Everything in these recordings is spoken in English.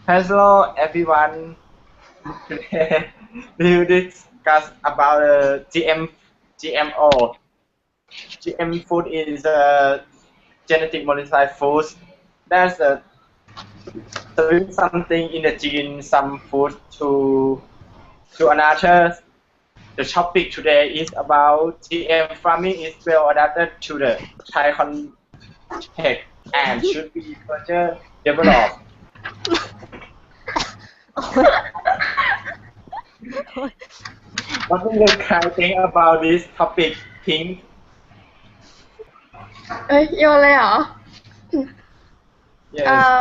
Hello everyone. Today we will discuss about GMO. GM food is genetic modified foods. That's switch something in the gene, some food to another. The topic today is about GM farming is well adapted to the Thai context and should be further developed. What do you guys think about this topic, Pink? โยนเลยเหรอ Yes.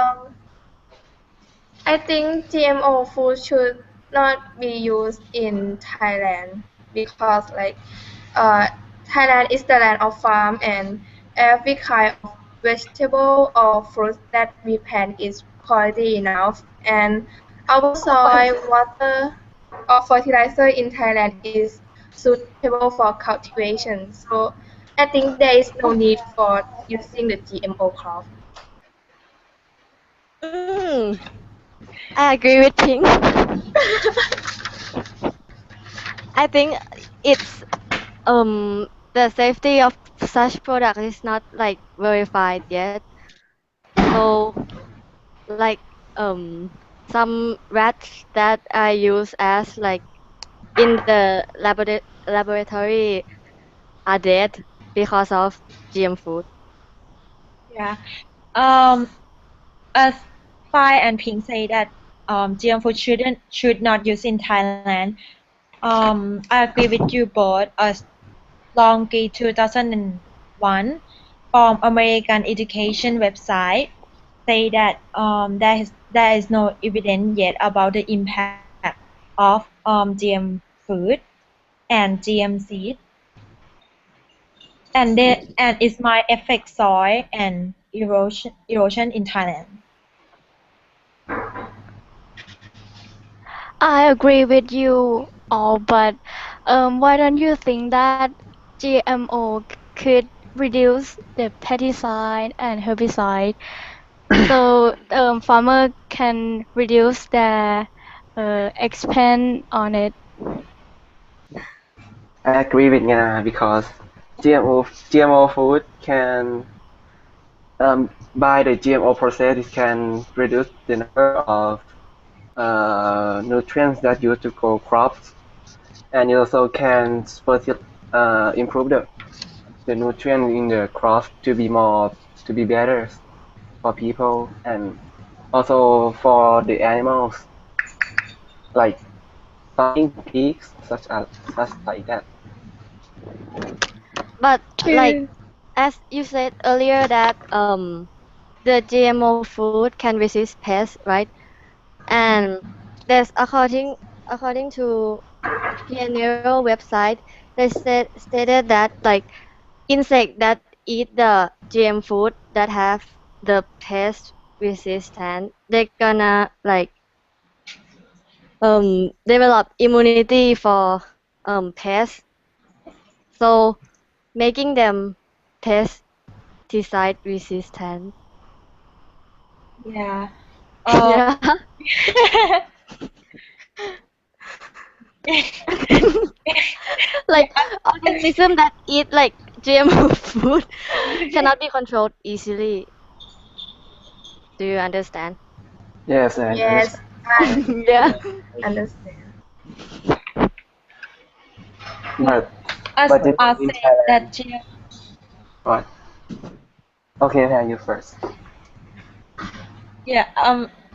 I think GMO food should not be used in Thailand because Thailand is the land of farm and every kind of vegetable or fruit that we plant is quality enough and our soil, water or fertilizer in Thailand is suitable for cultivation. So I think there is no need for using the GMO crop. I agree with Pink. I think it's the safety of such product is not like verified yet. So like some rats that are used as like in the laboratory are dead because of GM food. Yeah. As Phi and Pink say that GM food should not use in Thailand. I agree with you both. As Longki 2001 from American Education website say that there is no evidence yet about the impact of GM food and GM seed, and it might affect soil and erosion in Thailand. I agree with you all, but why don't you think that GMO could reduce the pesticide and herbicide so farmer can reduce their expend on it? I agree with Ngana because GMO food can by the GMO process it can reduce the number of nutrients that used to grow crops, and it also can improve the nutrient in the crop to be better for people and also for the animals like farming pigs such like that. But like as you said earlier that the GMO food can resist pests, right? And there's according to Pioneer website, they stated that like insect that eat the GM food that have the pest resistance, they're gonna like develop immunity for pests, so making them pesticide resistant. Yeah. Yeah. Like organism that eat like GMO food cannot be controlled easily. Do you understand? Yes, I Yes, understand. I Yeah. understand. But As it I in said that Thailand. What? Okay, then you first. yeah,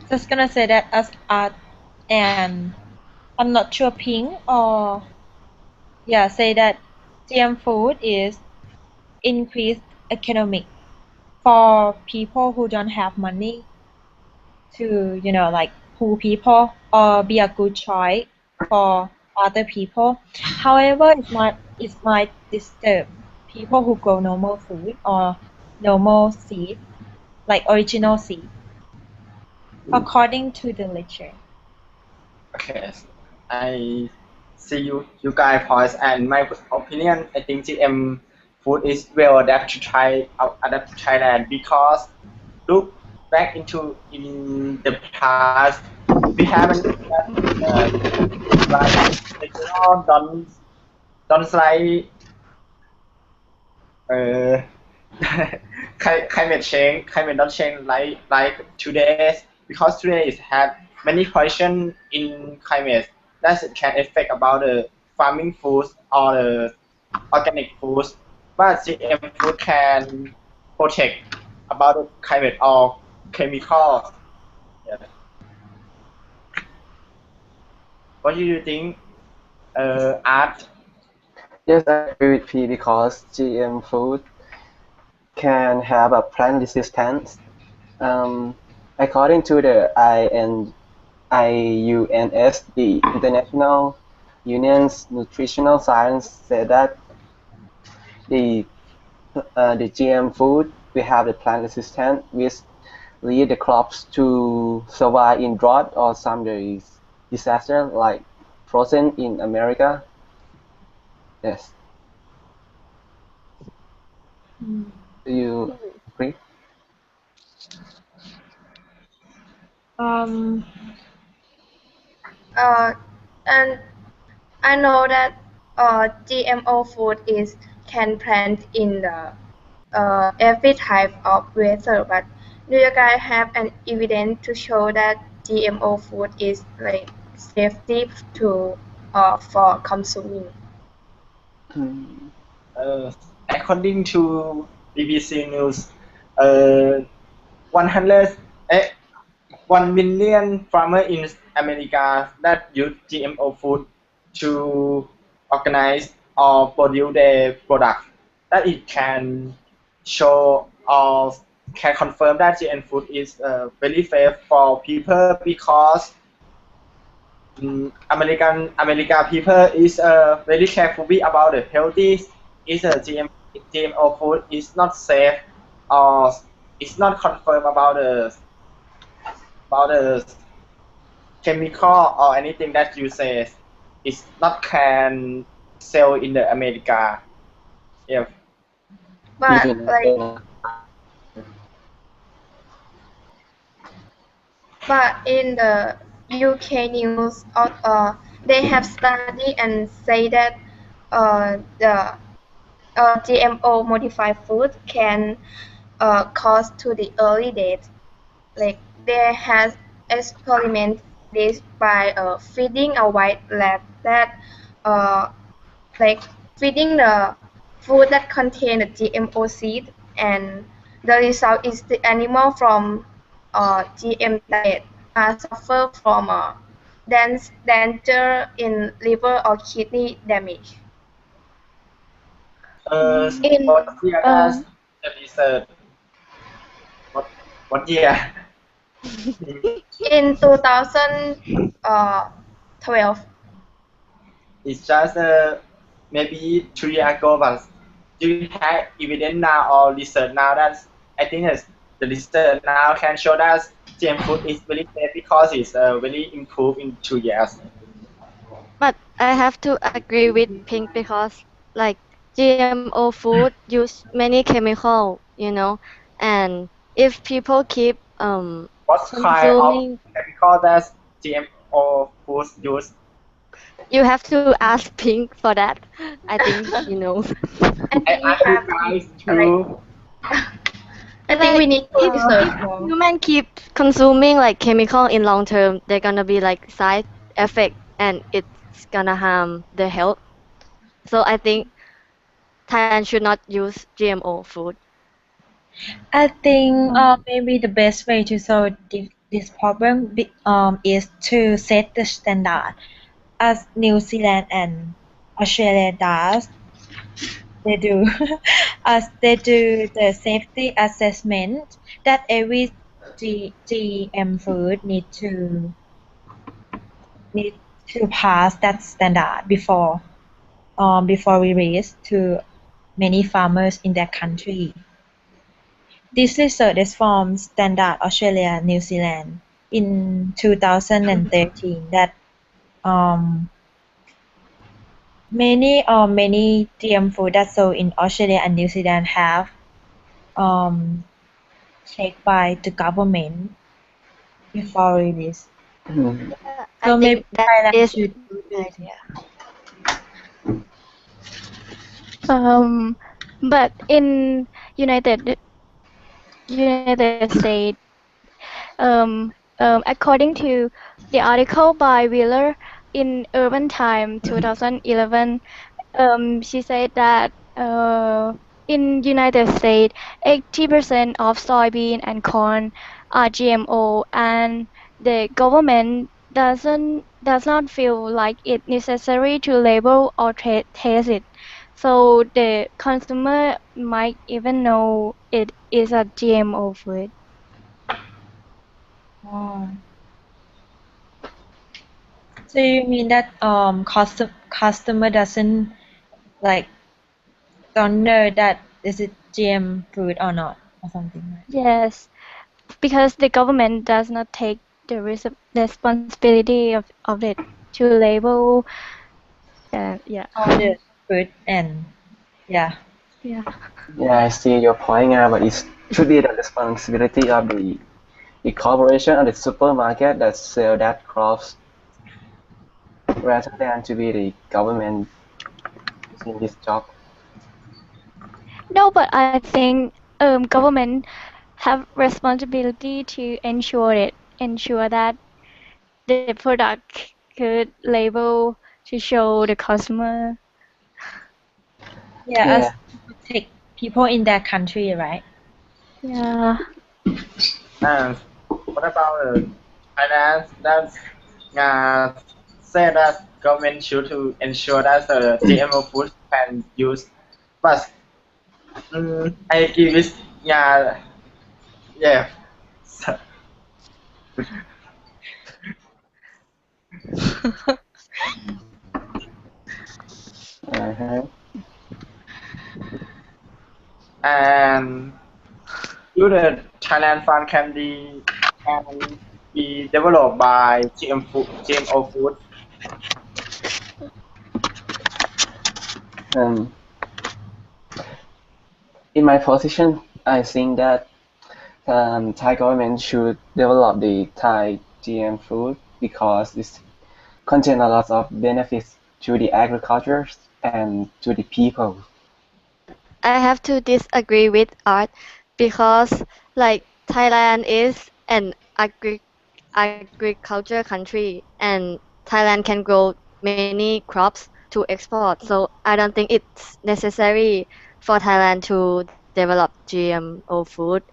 just gonna say that as art, and I'm not sure Pink or yeah, say that GM food is increased economic for people who don't have money to, like poor people or be a good choice for other people. However, it might disturb people who grow normal food or normal seed, like original seed, according to the lecture. Okay, I see you guys points and my opinion. I think GM food is well adapted to Thailand because look back into in the past, we haven't like don't like uh, climate not change like today because today is have many question in climate that can affect about the farming foods or the organic foods, but GM food can protect about the climate or chemicals. Yeah. What do you think, Art? Yes, I agree with P because GM food can have a plant resistance. According to the IUNS, the International Union's Nutritional Science said that the the GM food will have the plant resistance, which lead the crops to survive in drought or some disaster like frozen in America. Yes. Do you agree? Um, And I know that GMO food is can plant in the every type of weather, but do you guys have an evidence to show that GMO food is like safety to for consuming? According to BBC News, uh, 100 eh, 1 million farmers in America that use GMO food to organize or produce their product. That it can show or can confirm that GM food is very safe for people because American people is very carefully about the healthy. Is a GMO food is not safe or it's not confirmed about the chemical or anything that you say is not can sell in the America. Yeah. But like, but in the UK news, they have studied and say that the GMO modified food can cause to the early death. Like they has experiment this by feeding a white rat that uh, like feeding the food that contain the GMO seed, and the result is the animal from GM diet suffer from danger in liver or kidney damage. in What year does the research? What what year? In 2012, It's just maybe 3 years ago, but do you have evidence now or research now that I think that the research now can show that GM food is very safe because it's very improved in 2 years. But I have to agree with Pink because like GMO food use many chemical, and if people keep What kind of consuming, chemical does GMO foods use? you have to ask Pink for that. I think you know. I I think we ask you have guys like to. I think we need to research if more. human keep consuming like chemical in long term, they're gonna be like side effect and it's gonna harm their health. So I think Thailand should not use GMO food. I think maybe the best way to solve this problem is to set the standard as New Zealand and Australia does. They do as they do the safety assessment that every GM food need to pass that standard before release to many farmers in their country. This research is from Standard Australia New Zealand in 2013 that um, many GM food that sold in Australia and New Zealand have um, taken by the government before release. Mm. I So maybe think that Thailand is a should. good idea. But in United States, according to the article by Wheeler in Urban Time 2011, she said that in United States, 80% of soybean and corn are GMO, and the government does not feel like it necessary to label or taste it. So the consumer might even know it is a GMO food. Oh. So you mean that customer doesn't like don't know that is it GM food or not or something like Yes, because the government does not take the responsibility of it to label. Yeah, all the food and yeah. yeah. Yeah, I see your point, but it should be the responsibility of the corporation or the supermarket that sell that crops rather than to be the government in this job. No, but I think government have responsibility to ensure that the product could label to show the customer. Yeah, as Yeah, to protect people in their country, right? Yeah. And what about Thailand? That's say that government should to ensure that the GMO food can use, but I agree with yeah. So, uh-huh. and do the Thailand farm can be developed by GMO food. Um, in my position, I think that Thai government should develop the Thai GM food because it contains a lot of benefits to the agriculture and to the people. I have to disagree with Art because like Thailand is an agriculture country and Thailand can grow many crops to export. So I don't think it's necessary for Thailand to develop GMO food.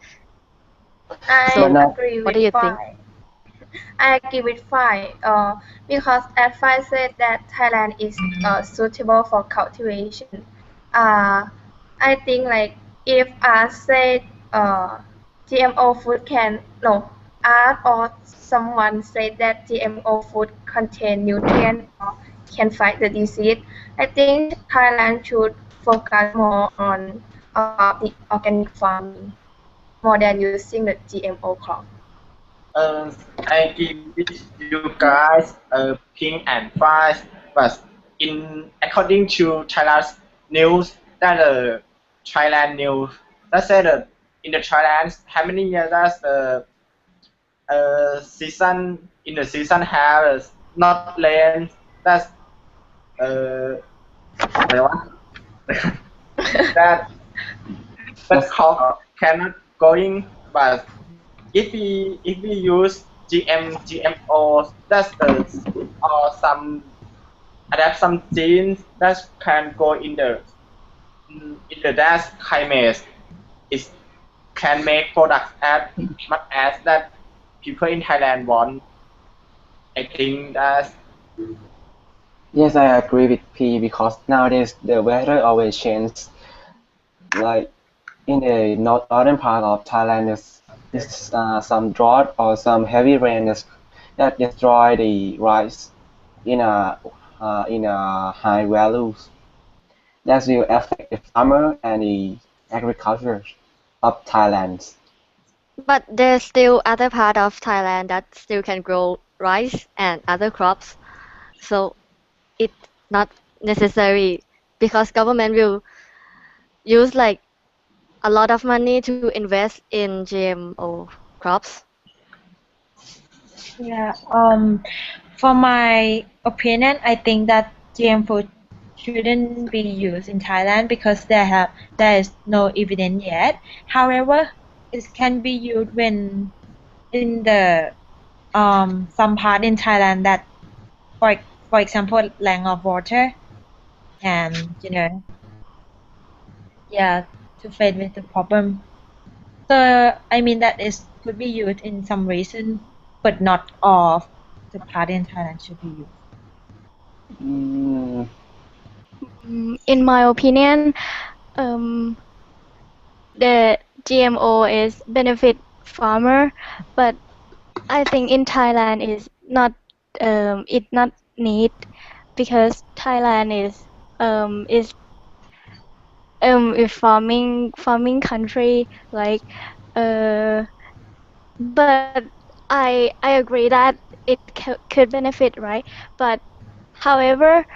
But I So now, agree what with do you think? Fai. I agree with Fai. Because as Fai said that Thailand is suitable for cultivation. Uh, I think like if I said GMO food can no art or someone said that GMO food contain nutrient or can fight the disease, I think Thailand should focus more on the organic farming more than using the GMO crop. I agree with you guys, Pink and Fries, but in according to Thailand's news, that Thailand news that said in the Thailand how many years does the season in the season has not rain that's uhอะไรวะ that the that's crop cannot going but if we use GMOs that's or some adapt some genes that can go in the that climate it can make products as much as that people in Thailand want. I think that yes, I agree with P because nowadays the weather always changes. Like in the northern part of Thailand, there's some drought or some heavy rain that destroy the rice in a high values. That will affect the farmer and the agriculture of Thailand. But there's still other part of Thailand that still can grow rice and other crops. So it's not necessary because government will use like a lot of money to invest in GMO crops? Yeah. For my opinion, I think that GM food shouldn't be used in Thailand because there is no evidence yet. However, it can be used when in the some part in Thailand that for example lack of water and yeah, to face with the problem. So I mean that is could be used in some reason, but not all of the part in Thailand should be used. Mm, In my opinion, um, the GMO is benefit farmer, but I think in Thailand it not need because Thailand is a farming country like uh but I agree that it could benefit, right? But however,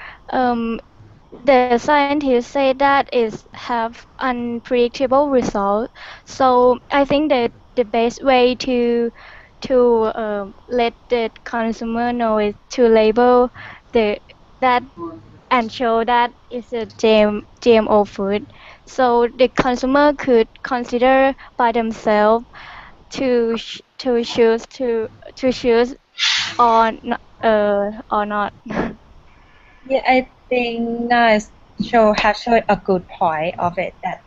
the scientists say that is have unpredictable results. So I think that the best way to let the consumer know is to label the that and show that it's a GMO food. So the consumer could consider by themselves to choose to choose or not. Yeah, I think Nas has showed a good point of it that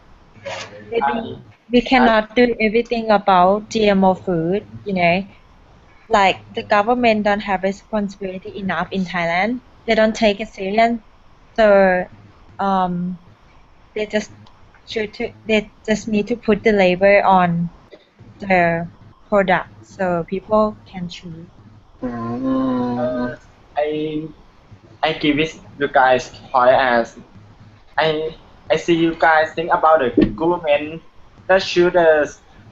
maybe we cannot do everything about GMO food, like the government don't have responsibility enough in Thailand. They don't take it serious. So um they just they just need to put the label on the product so people can choose. mm, I I give it you guys point as I I see you guys think about the government that should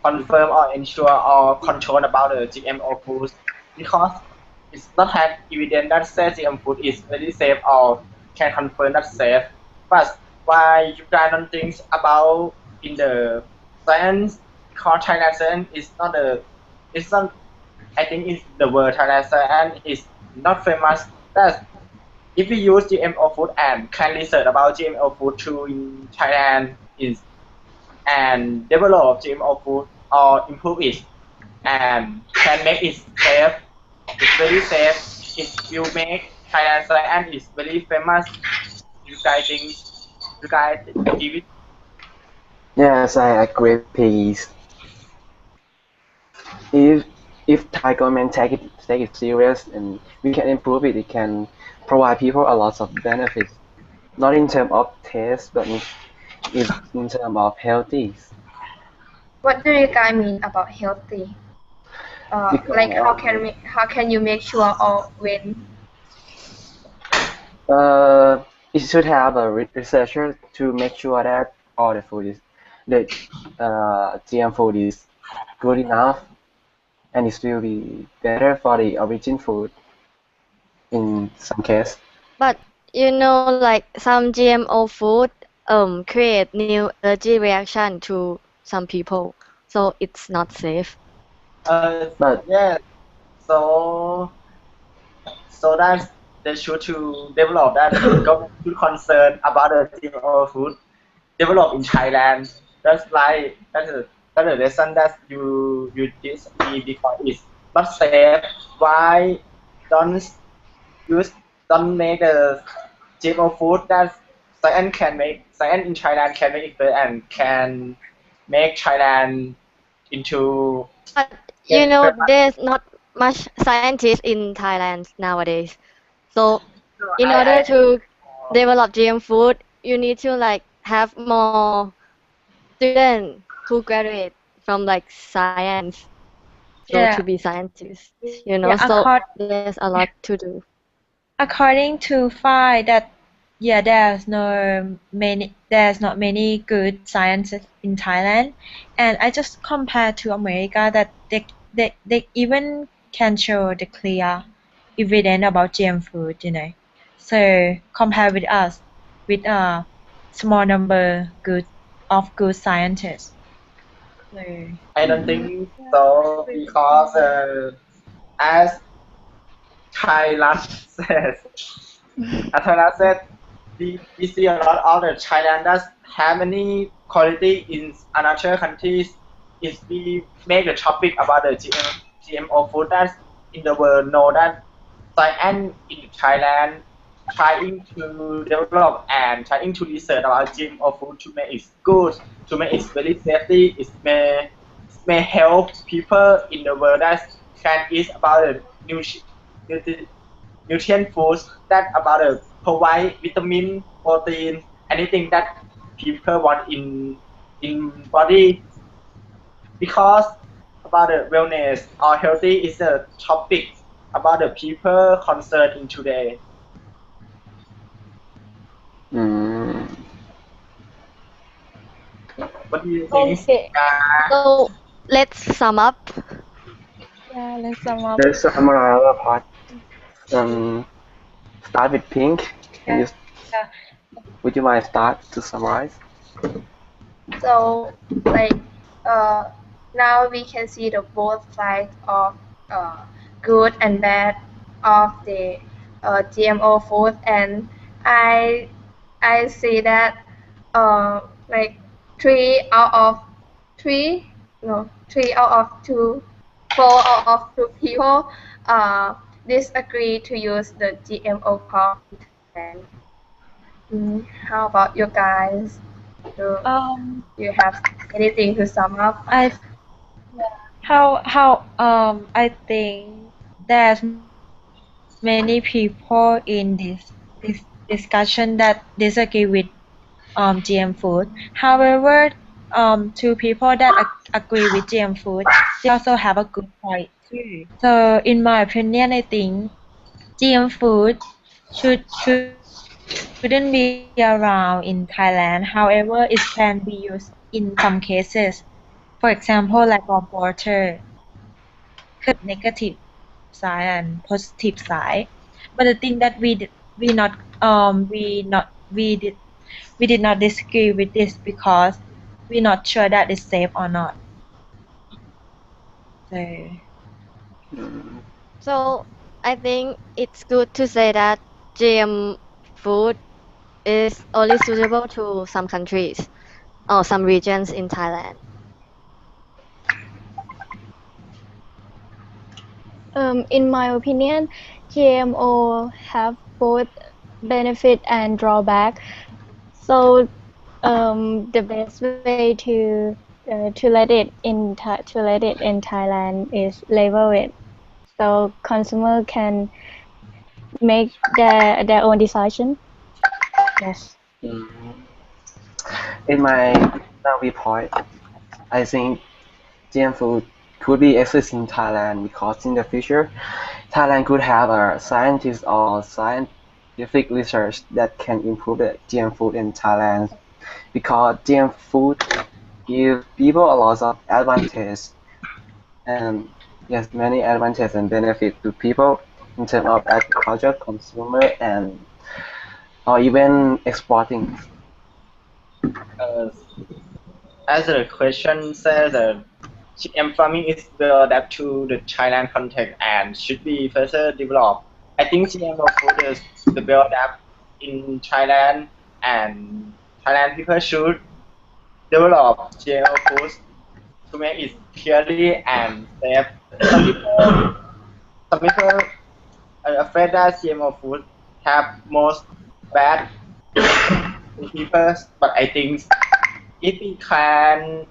confirm or ensure or control about the GMO foods because it's not have evidence that says GM food is very safe or can confirm that safe. But why you guys don't think about in the science because Thailand science is not a it's not I think it's the word Thailand science is not famous. That if we use GMO food and can research about GMO food too in Thailand is and develop GMO food or improve it and can make it safe, it's very safe. It will make Thailand and is very famous. You guys think you guys give it yes, I agree, please. If if Thai government take it serious and we can improve it, it can provide people a lot of benefits, not in terms of taste, but in terms of healthy. What do you guys mean about healthy? Like Because how can you make sure or when? it should have a researcher to make sure that all the food is the GM food is good enough and it will be better for the origin food in some case. But like some GMO food create new allergy reaction to some people, so it's not safe. But yeah. So so that's they should to develop that government should concern about the GMO food developed in Thailand. That's like that's the lesson that you teach me because it's not safe. Why don't use don't make the GMO food that science in Thailand can make it better and can make Thailand into But get famous. there's not much scientists in Thailand nowadays. So So in order I to develop GM food, you need to like have more students who graduate from like science, so to Yeah, be scientists, yeah. so there's a lot to do. According to find that there's not many good scientists in Thailand, and I just compare to America that they even can show the clear evidence about GM food. So compare with us with a small number good scientists. I don't think so because as Thailand says, as Thailand said, we see a lot of the Thailand does have many quality in another countries. If we make a topic about the GMO food that's in the world, know that science in Thailand trying to develop and trying to research about GMO food to make it good, to make it very safety. It may help people in the world that can eat about the nutrient foods that about the provide vitamin, protein, anything that people want in body because about the wellness or healthy is a topic about the people concerned in today. What do you think? Okay. So let's sum up. Yeah, let's sum up. Let's summarize our part. Start with Pink. Yeah. Would you mind start to summarize? So, like, now we can see the both sides of good and bad of the GMO food, and I see that like 3 out of 2, 4 out of 2 people disagree to use the GMO crop. And how about you guys? Do you have anything to sum up? I think there's many people in this discussion that disagree with GM food. However, to people that agree with GM food, they also have a good point too. So, in my opinion, I think GM food shouldn't be around in Thailand. However, it can be used in some cases. For example, like of water, negative side and positive side. But the thing that we did not disagree with this because we're not sure that it's safe or not. So I think it's good to say that GM food is only suitable to some countries or some regions in Thailand. In my opinion, GMO have both benefit and drawback. So the best way to let it in Thailand is label it, so consumer can make their own decision. Yes. In my viewpoint, I think GM food could be exist in Thailand because in the future, Thailand could have a scientist or scientific research that can improve the GM food in Thailand because GM food gives people a lot of advantage and yes, many advantages and benefits to people in terms of agriculture, consumer, and or even exporting. As the question says, GM farming is well adapted to the Thailand context and should be further developed. I think GMO food is the well adapted in Thailand, and Thailand people should develop GMO foods to make it clearly and safe. Some people are afraid that GMO food have most bad people, but I think if we can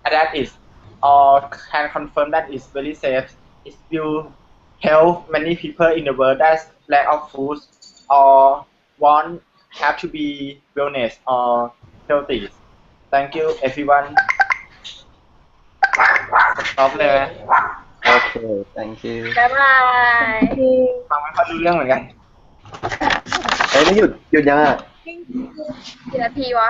adapt it or can confirm that it's very safe, it will help many people in the world that lack of food or want have to be wellness or healthy. Thank you everyone. Stop เลยไหม Okay, thank you. บ๊ายบาย ฟังไม่ค่อยรู้เรื่องเหมือนกัน ไม่หยุดยังอ่ะ กี่นาทีวะ